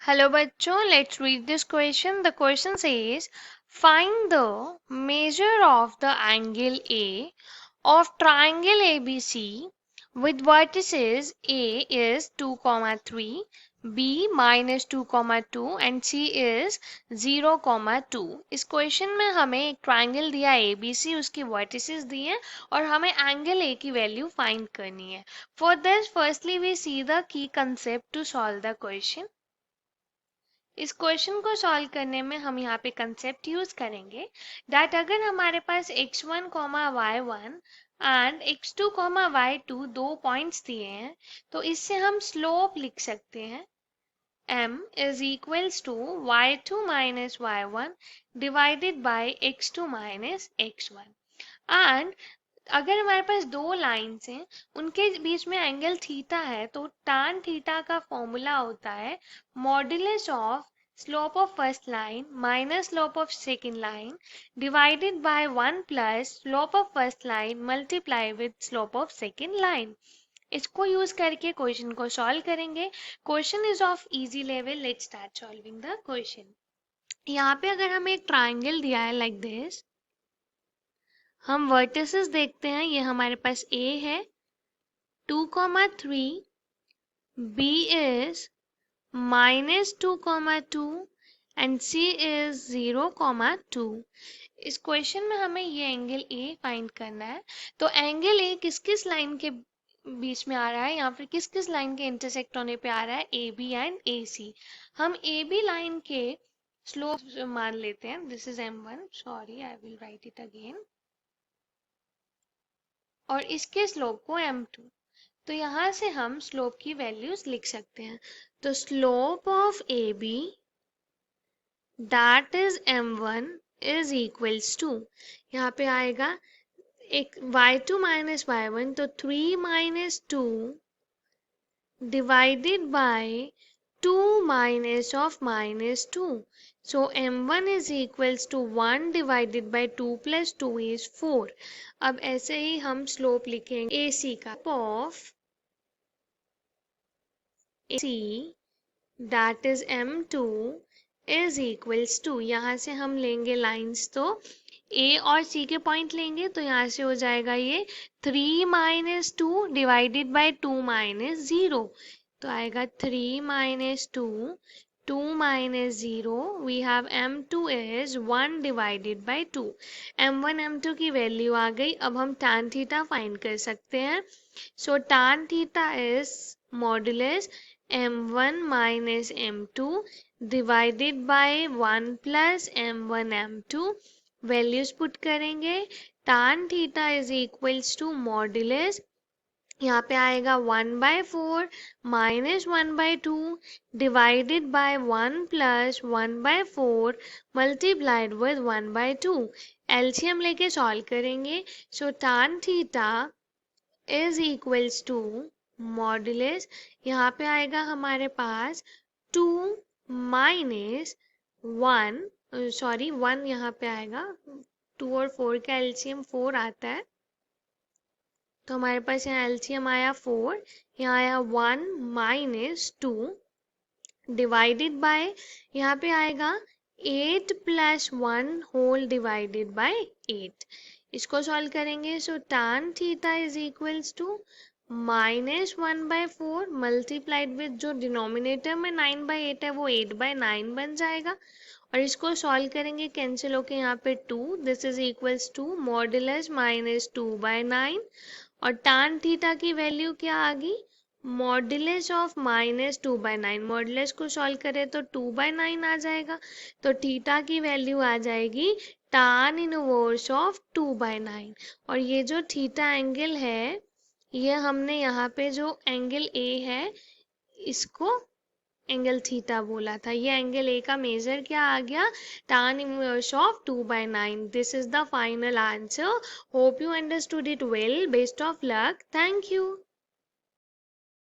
Hello bachcho, let's read this question. The question says, find the measure of the angle A of triangle ABC with vertices A is 2, 3, B minus 2, 2 and C is 0, 2. इस question में हमें एक triangle दिया ABC, उसकी vertices दिए हैं और हमें एंगल A की वैल्यू फाइंड करनी है. For this firstly we see the key concept to solve the question. इस क्वेश्चन को सॉल्व करने में हम यहाँ पे कंसेप्ट यूज करेंगे दैट अगर हमारे पास x1, y1 and x2, y2 दो पॉइंट्स दिए हैं तो इससे हम स्लोप लिख सकते हैं m is equals to y2 minus y1 divided by x2 minus x1 and अगर हमारे पास दो लाइंस हैं उनके बीच में एंगल थीटा है तो tan थीटा का फॉर्मूला होता है modulus of slope of first line minus slope of second line divided by 1 plus slope of first line multiply with slope of second line. इसको यूज करके क्वेश्चन को solve करेंगे. Question is of easy level. Let's start solving the question. यहाँ पे अगर हमें एक triangle दिया है लाइक दिस, हम वर्टिसेस देखते हैं. ये हमारे पास A है 2, 3, B is minus 2, 2 and C is 0, 2. इस क्वेश्चन में हमें ये एंगल A फाइंड करना है. तो एंगल A किस किस लाइन के बीच में आ रहा है या फिर किस किस लाइन के इंटरसेक्ट होने पे आ रहा है? AB and AC. हम AB लाइन के स्लोप मान लेते हैं. This is M1. Sorry, I will write it again. और इसके स्लोप को m2. तो यहाँ से हम स्लोप की वैल्यूज लिख सकते हैं. तो slope of AB that is m1 is equals to, यहाँ पे आएगा एक y2 माइनस y1 तो 3 minus 2 divided by 2 minus of minus 2. So m1 is equals to 1 divided by 2 plus 2 is 4. अब ऐसे ही हम स्लोप लिखेंगे AC का of AC that is m2 is equals to, यहाँ से हम लेंगे लाइंस तो A और C के पॉइंट लेंगे तो यहाँ से हो जाएगा ये 3 minus 2 divided by 2 minus 0. तो आएगा 3 minus 2, 2 minus 0. We have m2 is 1 divided by 2. m1 m2 की वैल्यू आ गई. अब हम tan थीटा फाइंड कर सकते हैं. So tan theta is modulus m1 minus m2 divided by 1 plus m1 m2. Values put करेंगे. tan theta is equals to modulus, यहाँ पे आएगा 1/4 minus 1/2 divided by 1 plus 1/4 multiplied with 1/2. LCM लेके solve करेंगे. So tan theta is equals to modulus, यहाँ पे आएगा हमारे पास 2 माइनस 1, सॉरी 1 यहाँ पे आएगा. 2 और 4 का एलसीएम 4 आता है तो हमारे पास यहाँ एलसीएम आया 4, यहाँ आया 1 माइनस 2 डिवाइडेड बाय, यहाँ पे आएगा 8 प्लस 1 होल डिवाइडेड बाय 8. इसको सॉल्व करेंगे. So tan theta is equals to minus 1/4 multiplied with जो डिनोमिनेटर में 9/8 है वो 8/9 बन जाएगा. और इसको सॉल्व करेंगे, कैंसिल होके यहाँ पे 2. This is equals to modulus minus 2/9 और tan थीटा की वैल्यू क्या आ गई? Modulus of minus 2/9. मॉड्यूलस को सॉल्व करें तो 2/9 आ जाएगा. तो थीटा की वैल्यू आ जाएगी tan इनवर्स ऑफ 2/9. और ये जो थीटा एंगल है ये हमने यहाँ पे जो एंगल A है इसको एंगल थीटा बोला था. ये एंगल A का मेजर क्या आ गया? tan inverse of 2/9. This is the final answer. Hope you understood it well. Best of luck. Thank you.